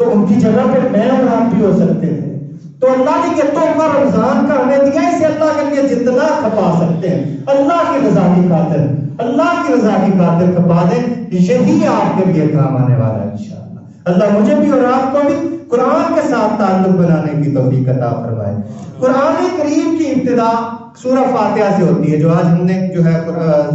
تو ان کی جگہ پہ میں اور آپ بھی ہو سکتے تھے. تو اللہ نے یہ تحفہ رمضان کا ہمیں دیا, اسے اللہ کے لیے جتنا کھپا سکتے ہیں اللہ کی رضا کی خاطر, اللہ کی رضا کی خاطر کھپا دیں. یہی آپ کے لیے کام آنے والا ہے انشاءاللہ. اللہ مجھے بھی اور آپ کو بھی قرآن کے ساتھ تعلق بنانے کی توفیق عطا فرمائے. قرآن کریم کی ابتدا سورہ فاتحہ سے ہوتی ہے, جو آج ہم نے جو ہے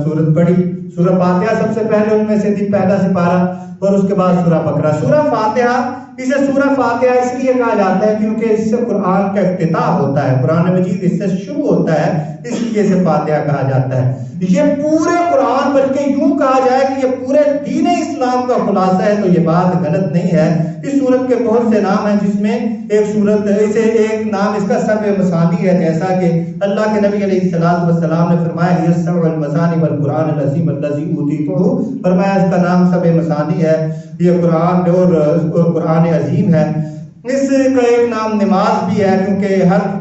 سورت پڑھی. سورہ فاتحہ سب سے پہلے ان میں سے تھی, پہلا سپارہ, اور اس کے بعد سورہ بقرہ. سورہ فاتحہ, اسے سورہ فاتحہ اس لیے کہا جاتا ہے کیونکہ اس سے قرآن کا افتتاح ہوتا ہے, قرآن مجید اس سے شروع ہوتا ہے, اس لیے اسے فاتحہ کہا جاتا ہے. یہ پورے قرآن, بلکہ یوں کہا جائے کہ یہ پورے دین اسلام کا خلاصہ ہے, تو یہ بات غلط نہیں ہے. اس سورت کے بہت سے نام ہیں, جس میں ایک سورت اسے ایک نام اس کا سبع مثانی ہے, جیسا کہ اللہ کے نبی علیہ الصلوۃ والسلام نے فرمایا یہ سبع المثانی والقرآن العظیم الذی اوتیتہ, فرمایا اس کا نام سبع مثانی ہے, یہ قرآن اور قرآن عظیم ہے. اس کا ایک نام نماز بھی ہے, کیونکہ ہر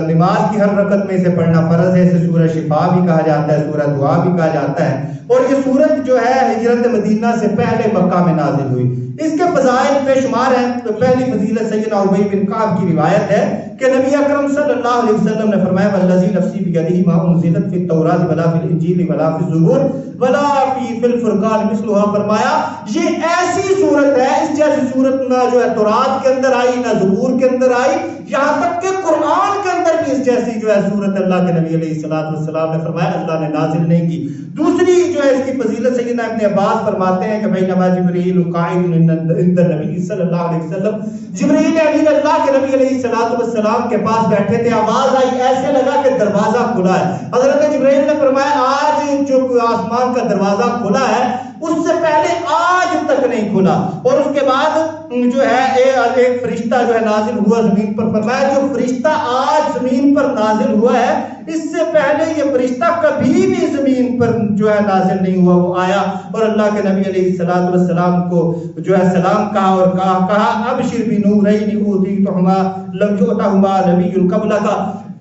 نماز کی ہر رکعت میں اسے پڑھنا فرض ہے. اسے سورہ شفا بھی کہا جاتا ہے, سورہ دعا بھی کہا جاتا ہے. اور یہ سورت جو ہے ہجرت مدینہ سے پہلے مکہ میں نازل ہوئی. اس کے فضائل بے شمار ہیں. تو پہلی فضیلت سیدنا ابی بن کعب کی روایت ہے کہ نبی اکرم صلی اللہ علیہ وسلم نے فرمایا والذی نفسی بیدہ ما انزلت فی التوراۃ ولا فی الانجیل ولا فی الزبور ولا فی الفرقان مثلھا, فرمایا یہ ایسی صورت ہے, اس جیسی صورت نہ جو ہے تورات کے اندر آئی, نہ زبور کے اندر آئی, یہاں تک کہ قرآن کے اندر بھی اس جیسی جو ہے صورت اللہ کے نبی علیہ الصلوۃ والسلام نے فرمایا اللہ نے نازل نہیں کی. دوسری جو ہے اس کی فضیلت سیدنا ابن عباس فرماتے ہیں کہ بینما جبریل قاعد عند النبی صلی اللہ علیہ وسلم, جبریل امین اللہ کے نبی علیہ الصلوۃ والسلام کے پاس بیٹھے تھے, آواز آئی, ایسے لگا کہ دروازہ کھلا ہے. حضرت جبریل نے فرمایا آج جو آسمان کا دروازہ کھلا ہے اس سے پہلے آج تک نہیں کھلا. اور اس کے بعد جو ہے ایک فرشتہ جو ہے نازل ہوا زمین پر, فرمایا جو فرشتہ آج زمین پر نازل ہوا ہے اس سے پہلے یہ فرشتہ کبھی بھی زمین پر جو ہے نازل نہیں ہوا. وہ آیا اور اللہ کے نبی علیہ الصلوۃ والسلام کو جو ہے سلام کہا اور کہا ابشر بنورین اوتیتہما لم یؤتہما نبی قبلک,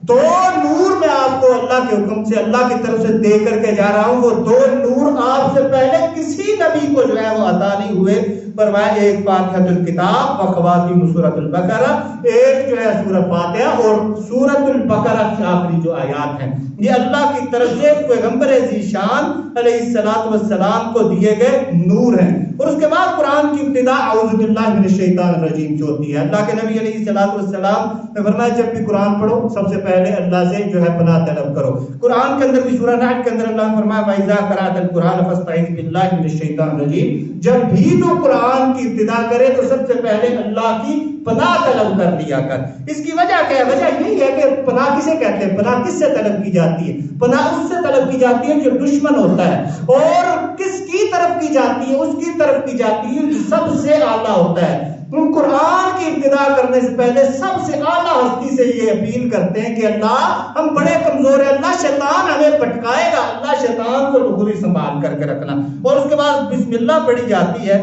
دو نور میں آپ کو اللہ کے حکم سے اللہ کی طرف سے دے کر کے جا رہا ہوں, وہ دو نور آپ سے پہلے کسی نبی کو جو ہے وہ عطا نہیں ہوئے. فرمایا ایک فاتحۃ الکتاب و خواتیم سورۃ البقرہ, ایک جو ہے سورہ فاتحہ اور سورۃ البقرہ کی آخری جو آیات ہیں, یہ اللہ کی طرف سے پیغمبر ذیشان علیہ الصلوۃ والسلام کو دیے گئے نور ہیں. اور اس کے بعد قرآن کی ابتدا اعوذ باللہ من الشیطان الرجیم سے ہوتی ہے. اللہ کے نبی علیہ الصلوۃ والسلام نے فرمایا جب بھی قرآن پڑھو سب سے پہلے اللہ سے جو ہے پناہ طلب کرو. قرآن کے اندر بھی سورہ نحل کے اندر اللہ نے فرمایا وَإِذَا قَرَأْتَ الْقُرْآنَ فَاسْتَعِذْ بِاللَّهِ مِنَ الشَّيْطَانِ الرَّجِيمِ, جب بھی تو قرآن کی ابتدا کرے تو سب سے پہلے اللہ کی پناہ طلب کر لیا کر. اس کی وجہ کیا ہے؟ وجہ یہی ہے کہ پناہ کسے کہتے ہیں, پناہ کس سے طلب کی جاتی ہے؟ پناہ اس سے طلب کی جاتی ہے جو دشمن ہوتا ہے, اور کس کی طرف کی جاتی ہے؟ اس کی طرف کی جاتی ہے جو سب سے اعلیٰ ہوتا ہے. قرآن کی ابتدا کرنے سے پہلے سب سے اعلیٰ ہستی سے یہ اپیل کرتے ہیں کہ اللہ ہم بڑے کمزور ہیں, اللہ شیطان ہمیں بھٹکائے گا, اللہ شیطان کو پوری سنبھال کر کے رکھنا. اور اس کے بعد بسم اللہ پڑھی جاتی ہے.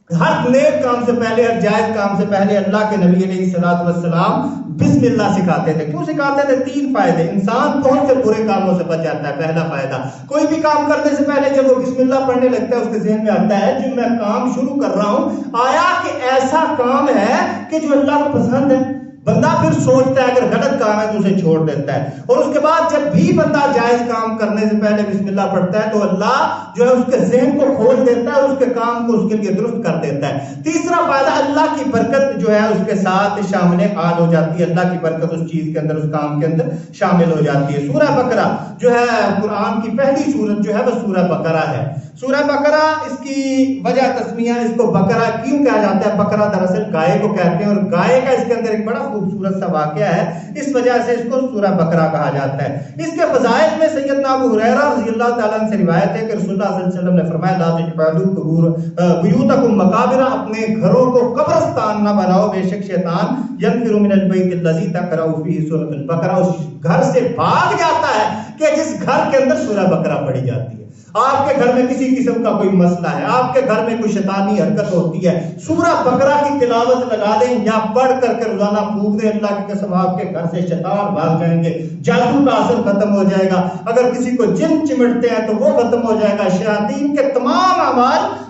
ہر نیک کام سے پہلے, ہر جائز کام سے پہلے اللہ کے نبی علیہ الصلوۃ والسلام بسم اللہ سکھاتے تھے. کیوں سکھاتے تھے؟ 3 فائدے. انسان بہت سے برے کاموں سے بچ جاتا ہے. پہلا فائدہ, کوئی بھی کام کرنے سے پہلے جب وہ بسم اللہ پڑھنے لگتا ہے اس کے ذہن میں آتا ہے جو میں کام شروع کر رہا ہوں آیا کہ ایسا کام ہے کہ جو اللہ کو پسند ہے. بندہ پھر سوچتا ہے اگر غلط کام ہے تو اسے چھوڑ دیتا ہے. اور اس کے بعد جب بھی بندہ جائز کام کرنے سے پہلے بسم اللہ پڑھتا ہے تو اللہ جو ہے اس کے ذہن کو کھول دیتا ہے اور اس کے کام کو اس کے لیے درست کر دیتا ہے. تیسرا فائدہ, اللہ کی برکت جو ہے اس کے ساتھ شامل حال ہو جاتی ہے. اللہ کی برکت اس چیز کے اندر, اس کام کے اندر شامل ہو جاتی ہے. سورہ بقرہ جو ہے قرآن کی پہلی سورت جو ہے وہ سورہ بقرہ ہے. سورہ بقرہ, اس کی وجہ تسمیہ, اس کو بقرہ کیوں کہا جاتا ہے؟ بقرہ دراصل گائے کو کہتے ہیں, اور گائے کا اس کے اندر ایک بڑا خوبصورت سا واقعہ ہے, اس وجہ سے اس کو سورہ بقرہ کہا جاتا ہے. اس کے فضائل میں سیدنا ابو ہریرہ رضی اللہ تعالیٰ عنہ سے روایت ہے کہ رسول اللہ صلی اللہ علیہ وسلم نے فرمایا لا تجعلوا بیوتکم مقابر, اپنے گھروں کو قبرستان نہ بناؤ, بے شک شیطان ینفر من البیت الذی تقرأ فیہ سورۃ البقرہ, اس گھر سے بھاگ جاتا ہے کہ جس گھر کے اندر سورہ بقرہ پڑھی جاتی ہے. آپ کے گھر میں کسی قسم کا کوئی مسئلہ ہے, آپ کے گھر میں کوئی شیطانی حرکت ہوتی ہے, سورہ بقرہ کی تلاوت لگا دیں یا پڑھ کر کے روزانہ پھونک دیں, اللہ کی قسم آپ کے گھر سے شیطان بھاگ جائیں گے, جادو کا اثر ختم ہو جائے گا. اگر کسی کو جن چمٹتے ہیں تو وہ ختم ہو جائے گا, شیاطین کے تمام اعمال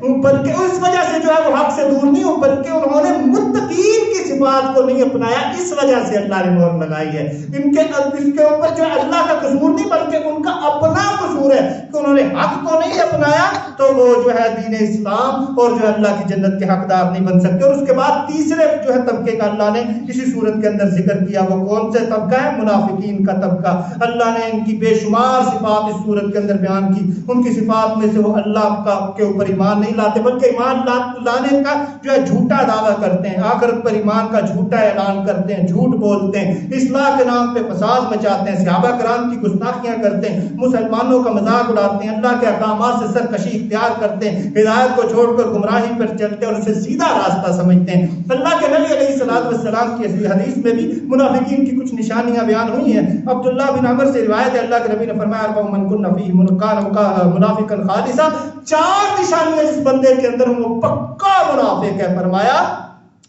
بلکہ اس وجہ سے جو ہے وہ حق سے دور نہیں ہو، بلکہ انہوں نے متقین کی صفات کو نہیں اپنایا، اس وجہ سے اللہ نے مہر لگائی ہے۔ ان کے اس کے اوپر جو ہے اللہ کا قصور نہیں بلکہ ان کا اپنا قصور ہے کہ انہوں نے حق کو نہیں اپنایا، تو وہ جو ہے دین اسلام اور جو ہے اللہ کی جنت کے حقدار نہیں بن سکتے۔ اور اس کے بعد تیسرے جو ہے طبقے کا اللہ نے اسی صورت کے اندر ذکر کیا، وہ کون سے طبقہ ہے؟ منافقین کا طبقہ۔ اللہ نے ان کی بے شمار صفات اس صورت کے اندر بیان کی۔ ان کی صفات میں سے وہ اللہ کا کے اوپر ایمان نہیں لاتے بلکہ ایمان لانے کا جو ہے جھوٹا دعویٰ کرتے ہیں، آخرت پر ایمان کا جھوٹا اعلان کرتے ہیں، جھوٹ بولتے ہیں، اصلاح کے نام پہ فساد مچاتے ہیں، صحابہ کرام کی گستاخیاں کرتے ہیں، مسلمانوں کا مذاق اڑاتے ہیں، اللہ کے احکامات سے سرکشی اختیار کرتے ہیں، ہدایت کو چھوڑ کر گمراہی پر چلتے ہیں اور اسے سیدھا راستہ سمجھتے ہیں۔ اللہ کے نبی علیہ السلام کی حدیث میں بھی منافقین کی کچھ نشانیاں بیان ہوئی ہیں۔ عبداللہ بن عمر سے روایت ہے، اللہ کے نبی نے فرمایا اربع من کن فیہ منافقا خالصا، 4 نشانیاں جس بندے کے اندر وہ پکا منافق ہے۔ فرمایا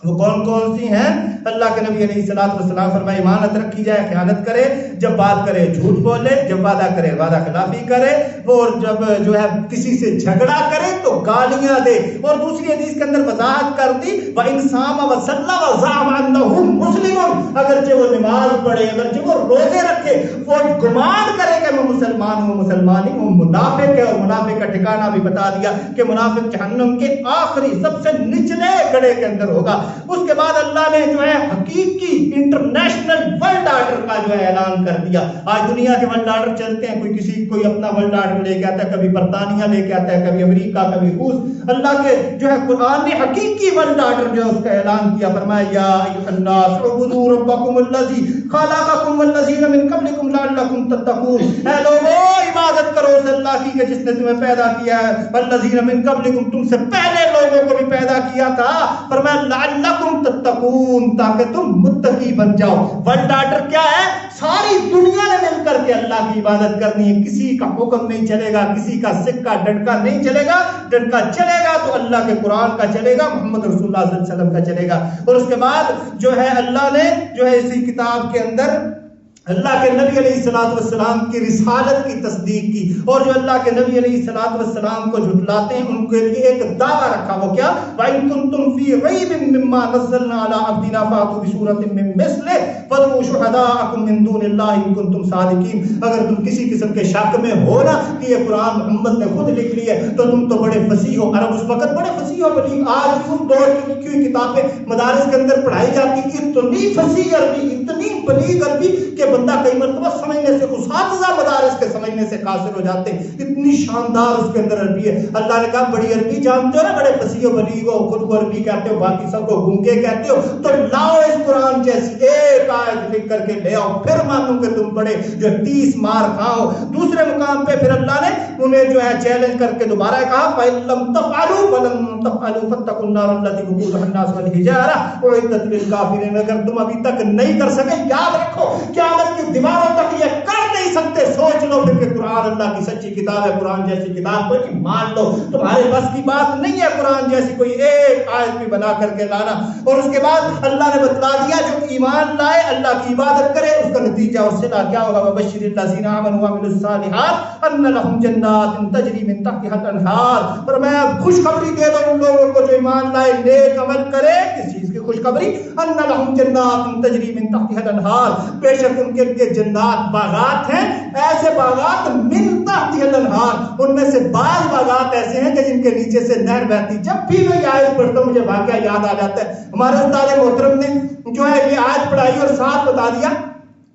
وہ کون کون سی ہیں؟ اللہ کے نبی علیہ السلام فرمائے امانت رکھی جائے، خیانت کرے، جب بات کرے جھوٹ بولے، جب وعدہ کرے وعدہ خلافی کرے، اور جب جو ہے کسی سے جھگڑا کرے تو گالیاں دے۔ اور دوسری حدیث کے اندر وضاحت کر دی وَإِنْ صَامَ وَصَلَّى وَزَعَمَ أَنَّهُ مُسْلِمٌ، اگرچہ وہ نماز پڑھے، اگرچہ وہ روزے رکھے، وہ گمان کرے کہ میں مسلمان ہوں، مسلمان ہی ہوں، منافق ہے۔ اور منافق کا ٹھکانہ بھی بتا دیا کہ منافق جہنم کے آخری سب سے نچلے گڑھے کے اندر ہوگا۔ اس کے بعد اللہ نے جو ہے حقیقی انٹرنیشنل ورلڈ آرڈر کا جو ہے اعلان کر دیا۔ آج دنیا کے ورلڈ آرڈر چلتے ہیں، کوئی اپنا ورلڈ آرڈر لے کے آتا ہے، کبھی برطانیہ لے کے آتا ہے، کبھی امریکہ، کبھی روس۔ اللہ کے جو ہے قرآن نے حقیقی ورلڈ آرڈر جو ہے اس کا اعلان کیا، فرمایا یا ایھا الناس اعبدوا ربکم الذی خلقکم والذین من قبلکم لعلکم تتقون، اے لوگو عبادت کرو اس اللہ کی کہ جس نے تمہیں پیدا کیا ہے، والذین من قبلکم، تم سے پہلے لوگوں کو بھی پیدا کیا تھا، فرمایا لعلکم تتقون، تاکہ تم متقی بن جاؤ۔ ورلڈ آرڈر کیا ہے؟ ساری دنیا نے مل کر کے اللہ کی عبادت کرنی ہے، کسی کا حکم نہیں چلے گا، کسی کا سکہ ڈنڈا نہیں چلے گا، ڈنڈا چلے گا تو اللہ کے قرآن کا چلے گا، محمد رسول اللہ صلی اللہ علیہ وسلم کا چلے گا۔ اور اس کے بعد جو ہے اللہ نے جو ہے اسی کتاب کے اندر اللہ کے نبی علیہ السلام کی رسالت کی تصدیق کی، اور جو اللہ کے نبی علیہ السلام کو جھٹلاتے ہیں ان کے لیے ایک دعویٰ رکھا، وہ کیا؟ وَإِن كُنتُمْ فِي رَيْبٍ مِّمَّا نَزَّلْنَا عَلَىٰ عَبْدِنَا فَأْتُوا بِسُورَةٍ مِّن مِّثْلِهِ وَادْعُوا شُهَدَاءَكُم مِّن دُونِ اللَّهِ إِن كُنتُمْ صَادِقِينَ۔ اگر تم کسی قسم کے شک میں ہو نا کہ یہ قرآن محمد نے خود لکھ لی ہے تو تم تو بڑے فصیح ہو، عرب اس وقت بڑے فصیح ہو، بلکہ آج اس دور کی لکھی ہوئی کتابیں مدارس کے اندر پڑھائی جاتی، اتنی فصیح عربی، اتنی بلیغ عربی کہ بندہ کئی مرتبہ سمجھنے سے، اساتذہ مدارس کے سمجھنے سے قاصر ہو جاتے ہیں، اتنی شاندار اس کے اندر عربی ہے۔ اللہ نے کہا بڑی عربی جانتے ہو نا، بڑے فصیح و بلیغ ہو، خود کو عربی کہتے ہو، باقی سب کو گونگے کہتے ہو، تو لاؤ اس قرآن جیسی ایک آیت لکھ کر کے لے آؤ، پھر مانوں کہ تم بڑے جو 30 مار کھاؤ۔ دوسرے مقام پہ پھر اللہ نے انہیں جو ہے چیلنج کر کے دوبارہ کہا فَإِن لَّمْ تَفْعَلُوا وَلَن تَفْعَلُوا فَاتَّقُوا النَّارَ الَّتِي وَقُودُهَا النَّاسُ وَالْحِجَارَةُ أُعِدَّتْ لِلْكَافِرِينَ۔ اگر تم ابھی تک نہیں کر سکے، یاد رکھو قیامت کی دیواروں تک یہ کر نہیں سکتے، سوچ لو پھر کہ قرآن اللہ کی سچی کتاب ہے، قرآن جیسی کتاب کو نہیں مان لو، تمہارے بس کی بات نہیں ہے قرآن جیسی کوئی ایک آیت بھی بنا کر کے لانا۔ اور اس کے بعد اللہ نے بتلا دیا جو ایمان لائے، اللہ کی عبادت کرے، اس کا نتیجہ اور صلہ کیا ہوگا؟ وَبَشِّرِ الَّذِينَ آمَنُوا وَعَمِلُوا الصَّالِحَاتِ أَنَّ لَهُمْ جَنَّاتٍ تَجْرِي مِن تَحْتِهَا الْأَنْهَارُ۔ فرمایا خوشخبری دے دو ان لوگوں کو جو ایمان لائے، نیک عمل کرے۔ کس چیز کی خوشخبری؟ أَنَّ لَهُمْ جَنَّاتٍ تَجْرِي مِن تَحْتِهَا الْأَنْهَارُ، بے شک ان کے لیے جنات، باغات ہیں، ایسے باغات من تحتها الانہار، ان میں سے بعض باغات ایسے ہیں کہ جن کے نیچے سے نہر بہتی۔ جب بھی میں یہ آیت پڑھتا ہوں مجھے واقعہ یاد آ جاتا ہے، ہمارے استاد محترم نے جو ہے یہ آیت پڑھائی اور ساتھ بتا دیا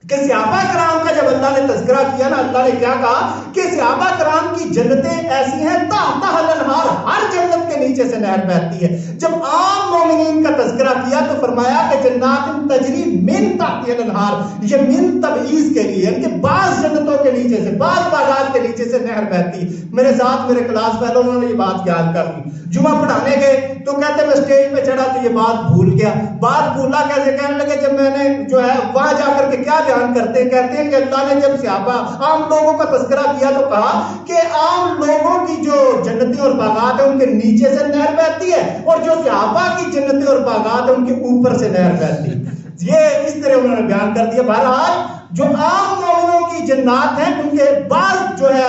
کہ صحابہ کرام کا جب اللہ نے تذکرہ کیا نا، اللہ نے کیا کہا کہ صحابہ کرام کی جنتیں ایسی ہیں تحتها الانہار، ہر جنت کے نیچے سے نہر بہتی ہے۔ جب عام مومنین کا تذکرہ کیا تو فرمایا کہ جنات تجری من تحتها الانہار، یہ من تبعیض کے لیے، یعنی کہ بعض جنتوں کے نیچے سے، بعض باغات کے نیچے سے نہر بہتی۔ میرے ساتھ میرے کلاس فیلو انہوں نے یہ بات یاد کر لی، جمعہ پڑھانے گئے تو کہتے میں اسٹیج پہ چڑھا تو یہ بات بھول گیا۔ بات بھولا کیسے؟ کہنے لگے جب میں نے جو ہے وہاں جا کر کے کیا بیان کرتے ہیں، کہتے ہیں کہ اللہ نے جب صحابہ عام لوگوں کا تذکرہ کیا تو کہا کہ عام لوگوں کی جو جنتیں اور باغات ہیں ان کے نیچے سے نہر بہتی ہے، اور جو صحابہ کی جنتیں اور باغات ہیں ان کے اوپر سے نہر بہتی ہے۔ یہ اس طرح انہوں نے بیان کر دیا۔ بہرحال جو عام مومنوں کی جنات ہیں ان کے بعض جو ہے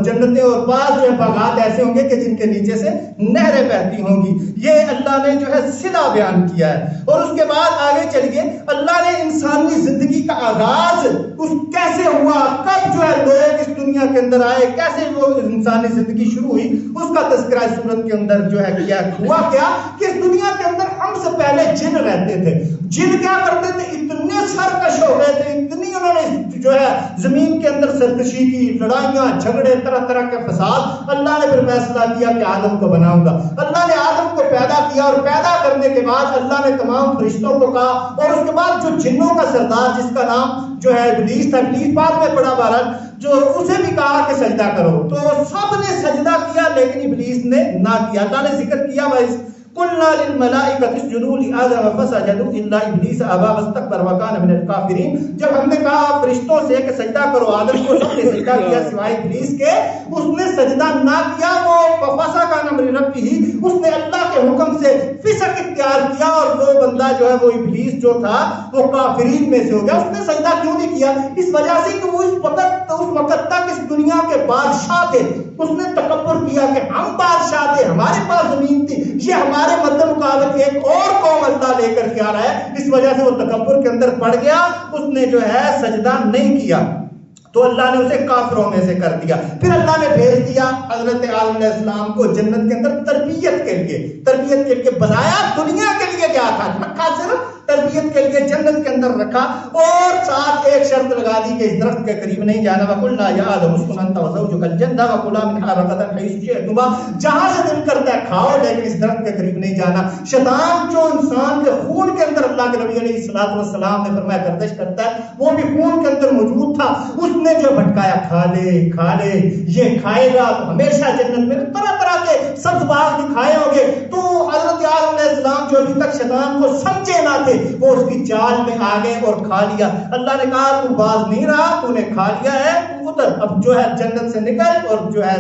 جنتیں اور بعض جو ہے باغات ایسے ہوں گے کہ جن کے نیچے سے نہریں بہتی ہوں گی. یہ اللہ نے جو ہے صلہ بیان کیا ہے. اور اس کے بعد آگے چلیے اللہ نے انسانی زندگی کا آغاز اس کیسے ہوا, کب جو ہے لوگ اس دنیا کے اندر آئے, کیسے وہ انسانی زندگی شروع ہوئی, اس کا تذکرہ اس سورت کے اندر جو ہے کیا ہوا کیا کہ اس دنیا کے اندر ہم سے پہلے جن رہتے تھے. جن کیا کرتے تھے, اتنے سرکش ہو گئے تھے, اتنی انہوں نے جو ہے زمین کے اندر سرکشی کی, لڑائیاں جھگڑے طرح طرح کے فساد. اللہ نے پھر فیصلہ کیا کہ آدم کو بناؤں گا. اللہ نے آدم کو پیدا کیا اور پیدا کرنے کے بعد اللہ نے تمام فرشتوں کو کہا, اور اس کے بعد جو جنوں کا سردار جس کا نام جو ہے ابلیس تھا, ابلیس بعد میں پڑا بہرحال, جو اسے بھی کہا کہ سجدہ کرو, تو سب نے سجدہ کیا لیکن ابلیس نے نہ کیا. اللہ نے ذکر کیا قلنا للملائکۃ اسجدوا لآدم فسجدوا الا ابلیس ابى واستكبر وكان من الكافرین. جب ہم نے کہا فرشتوں سے کہ سجدہ کرو آدم کو, سب نے سجدہ کیا سوائے ابلیس کے, اس نے سجدہ نہ کیا. وہ فسق عن امر ربہ, اس نے اللہ کے حکم سے فسق اختیار کیا, اور وہ بندہ جو ہے وہ ابلیس جو تھا وہ کافرین میں سے ہو گیا. اس نے سجدہ کیوں نہیں کیا؟ اس وجہ سے کہ وہ اس وقت تک اس دنیا کے بادشاہ تھے. اس نے تکبر کیا کہ ہم بادشاہ تھے, ہمارے پاس زمین تھی, یہ ہمارے مد مقابل ایک اور قوم اللہ لے کر کے آ رہا ہے. اس وجہ سے وہ تکبر کے اندر پڑ گیا, اس نے جو ہے سجدہ نہیں کیا, تو اللہ نے اسے کافروں میں سے کر دیا. پھر اللہ نے بھیج دیا حضرت آدم علیہ السلام کو جنت کے اندر تربیت کے لیے بنایا. دنیا کے لیے کیا تھا, رکھا صرف تربیت کے لیے جنت کے اندر رکھا, اور ساتھ ایک شرط لگا دی کہ اس درخت کے قریب نہیں جانا. وقلنا یا آدم اسکن انت وزوجک الجنہ وکلا منہا رغدا حیث شئتما, جہاں سے دل کرتا ہے کھاؤ لیکن اس درخت کے قریب نہیں جانا. شیطان جو انسان کے خون کے اندر اللہ کے نبی علیہ السلام نے فرمایا گردش کرتا ہے, وہ بھی خون کے اندر موجود تھا. اس نے جو بھٹکایا کھا لے یہ کھائے گا تو ہمیشہ جنت میں طرح طرح کے سبز باغ دکھائے ہوں گے. تو حضرت آدم علیہ السلام جو ابھی تک شیطان کو سمجھے نہ تھے, وہ اس کی چال میں آ گئے اور کھا لیا. اللہ نے کہا تو باز نہیں رہا, تو نے کھا لیا ہے, ادھر اب جو ہے جنت سے نکل, اور جو ہے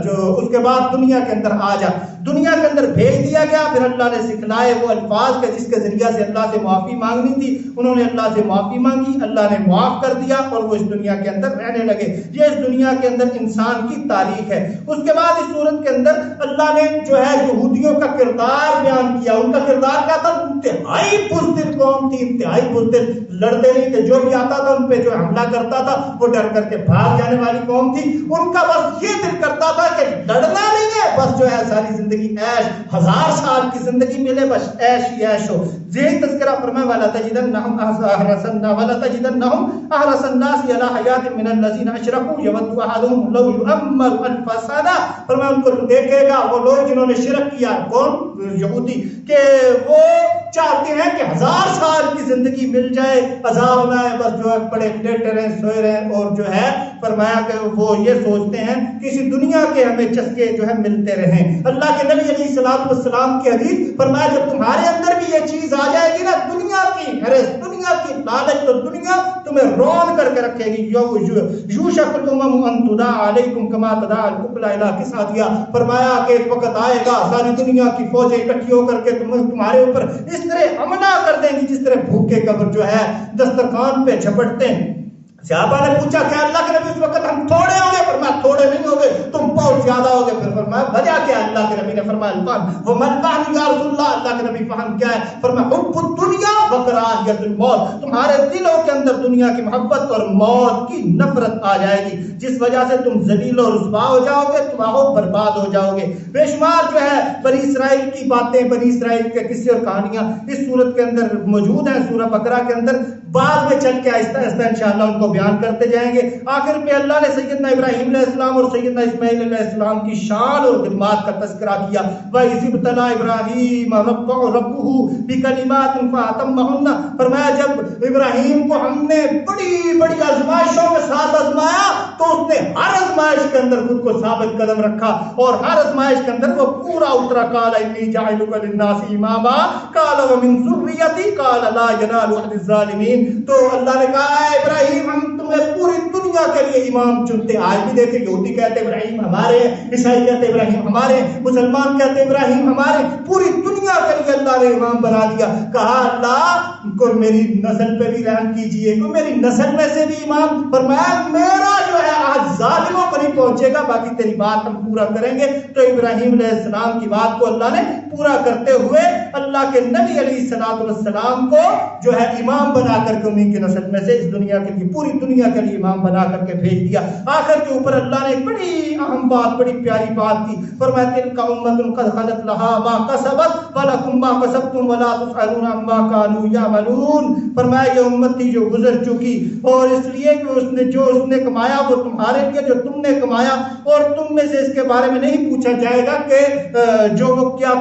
جو اس کے بعد دنیا کے اندر آ جا. دنیا کے اندر بھیج دیا گیا. پھر اللہ نے سکھلائے وہ الفاظ کے جس کے ذریعہ سے اللہ سے معافی مانگنی تھی. انہوں نے اللہ سے معافی مانگی, اللہ نے معاف کر دیا, اور وہ اس دنیا کے اندر رہنے لگے. یہ اس دنیا کے اندر انسان کی تاریخ ہے. اس کے بعد اس صورت کے اندر اللہ نے جو ہے یہودیوں کا کردار بیان کیا. ان کا کردار کیا تھا؟ انتہائی بزدل قوم تھی, انتہائی بزدل, لڑتے نہیں تھے, جو بھی آتا تھا ان پہ جو حملہ کرتا تھا وہ ڈر کر کے بھاگ جانے والی قوم تھی. ان کا بس یہ دل کرتا تھا کہ لڑنا نہیں ہے, بس جو ہے ساری زندگی عیش, 1000 سال کی زندگی ملے, بس عیش ہی عیش ہو. یہی تذکرہ فرمایا وَلَا تَجِدَنَّهُمْ أَحْرَصَ النَّاسِ عَلَىٰ حَيَاةٍ مِّنَ الَّذِينَ أَشْرَكُوا يَوَدُّ أَحَدُهُمْ لَوْ يُعَمَّرُ أَلْفَ سَنَةٍ. فرمایا ان کو دیکھے گا وہ لوگ جنہوں نے شرک کیا, کون؟ یہودی, کہ وہ چاہتے ہیں کہ 1000 سال کی زندگی مل جائے, عذاب نہ آئے, بس جو ہے بڑے لیٹے رہیں, سوئے رہیں, اور جو ہے فرمایا کہ وہ یہ سوچتے ہیں کہ اسی دنیا کے ہمیں چسکے جو ہے ملتے رہیں. اللہ کے نبی علیہ السلام کی حدیث فرمایا جب تمہارے اندر بھی یہ چیز آ جائے گی نا, دنیا کی حرص, دنیا کی لالچ, تو دنیا تمہیں رون کر کے رکھے گی. یوشک الامم ان تداعی علیکم کما تداعی الکبل الی کساتیا. فرمایا کہ ایک وقت آئے گا ساری دنیا کی فوجیں اکٹھی ہو کر کے تمہارے اوپر اس طرح حملہ کر دیں گی جس طرح بھوکے قبر جو ہے دسترخوان پہ جھپٹتے ہیں. صحابہ نے پوچھا کہ اللہ کے نبی اس وقت ہم تھوڑے ہوں گے؟ فرمایا تھوڑے نہیں ہوگے, تم بہت زیادہ ہوگے. پھر فرمایا وجہ کیا؟ اللہ کے نبی نے فرمایا الفہم. وہ الفہم یا رسول اللہ, اللہ کے نبی فہم کیا ہے؟ فرمایا حب الدنیا وکراہیت الموت. تمہارے دلوں کے اندر دنیا کی محبت اور موت کی نفرت آ جائے گی, جس وجہ سے تم ذلیل و رسوا ہو جاؤ گے, تباہ و برباد ہو جاؤ گے. بے شمار جو ہے بنی اسرائیل کی باتیں, بنی اسرائیل کے قصے اور کہانیاں اس سورت کے اندر موجود ہیں, سورہ بقرہ کے اندر. بعد میں چل کے آہستہ آہستہ انشاءاللہ ان کو بیان کرتے جائیں گے. آخر پہ اللہ نے سیدنا ابراہیم علیہ السلام اور سیدنا اسماعیل علیہ السلام کی شان اور خدمات کا تذکرہ کیا. وَإِذِ ابْتَلَىٰ إِبْرَاهِيمَ رَبُّهُ بِكَلِمَاتٍ فَأَتَمَّهُنَّ. فرمایا جب ابراہیم کو ہم نے بڑی بڑی آزمائشوں کے ساتھ آزمایا تو اس نے ہر آزمائش کے اندر خود کو ثابت قدم رکھا, اور ہر آزمائش کے اندر وہ پورا اترا. قَالَ إِنِّي جَاعِلُكَ لِلنَّاسِ إِمَامًا قَالَ وَمِن ذُرِّيَّتِي قَالَ لَا يَنَالُ عَهْدِ الظَّالِمِينَ. تو اللہ نے کہا ابراہیم ہم ہم تمہیں پوری دنیا کے لیے امام چنتے. آج بھی دیکھیں یہودی کہتے ابراہیم ہمارے ہیں, عیسائی کہتے ابراہیم ہمارے ہیں, مسلمان کہتے ابراہیم ہمارے. پوری دنیا کے لیے اللہ نے امام بنا دیا. کہا اللہ کو میری نسل پہ بھی رحم کیجئے, کو میری نسل میں سے بھی امام. فرمایا میرا جو ہے آج ظالموں کو نہیں پہنچے گا, باقی تیری بات ہم پورا کریں گے. تو ابراہیم علیہ السلام کی بات کو اللہ نے پورا کرتے ہوئے اللہ کے نبی علیہ السلام کو جو ہے امام بنا کر کے انہیں کی نسل میں سے اس دنیا کے لیے, پوری دنیا کے لیے امام بنا کر کے بھیج دیا. آخر کے اوپر اللہ نے ایک بڑی اہم بات, بڑی پیاری بات کی. فرمایا تلک امۃ قد خلت لہا ما کسبت ولکم ما کسبتم ولا تسألون عما كانوا يعملون. فرمایا یہ امت تھی جو گزر چکی, اور اس لیے کہ اس نے کمایا وہ تمہارے لیے, جو تم نے کمایا, اور تم میں سے اس کے بارے میں نہیں پوچھا جائے گا کہ جو وہ کیا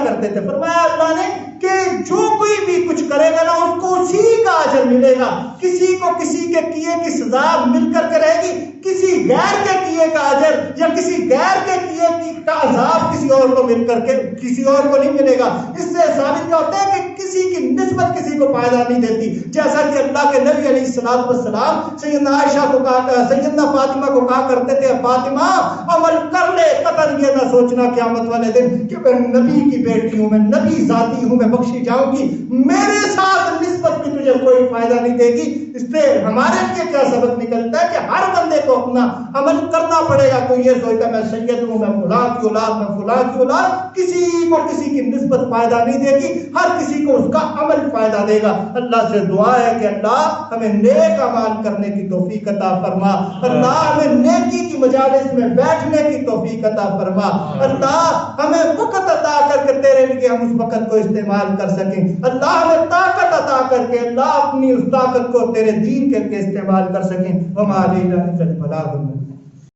کرتے تھے. فرمایا اللہ نے کہ جو کوئی بھی کچھ کرے گا نا اس کو اسی کا اجر ملے گا. کسی کو کسی کے کیے کی سزا مل کر کے رہے گی, کسی غیر کے کیے کا اجر یا کسی غیر کے کیے کا عذاب کسی اور کو مل کر کے کسی اور کو نہیں ملے گا. اس سے ثابت کیا ہوتا ہے کہ کسی کی نسبت کسی کو فائدہ نہیں دیتی. جیسا کہ اللہ کے نبی علیہ السلام سیدنا عائشہ کو کہا, سیدنا فاطمہ کو کہا کرتے تھے, فاطمہ عمل کر لے, قطن یہ نہ سوچنا قیامت والے دن کہ میں نبی کی بیٹی ہوں, میں نبی ذاتی ہوں, میں بخشی جاؤں گی, میرے ساتھ نسبت بھی تجھے کوئی فائدہ نہیں دے گی. اس سے ہمارے لیے کیا سبق نکلتا ہے کہ ہر بندے کو اپنا عمل کرنا پڑے گا. کوئی یہ سوچتا ہے میں سید ہوں, میں فلاں کی اولاد, میں فلاں کی اولاد, کسی کو کسی کی نسبت فائدہ نہیں دے گی, ہر کسی کو اس کا عمل فائدہ دے گا. اللہ سے دعا ہے کہ اللہ ہمیں نیک اعمال کرنے کی توفیق عطا فرما. اللہ ہمیں نیکی کی مجالس میں بیٹھنے کی توفیق عطا فرما. اللہ ہمیں وقت عطا کر کے تیرے لیے ہم اس وقت کو استعمال کر سکیں. اللہ ہمیں طاقت عطا کر کے اللہ اپنی اس طاقت کو تیرے دین کے لیے استعمال کر سکیں. وما علینا الا البلاغ المبین.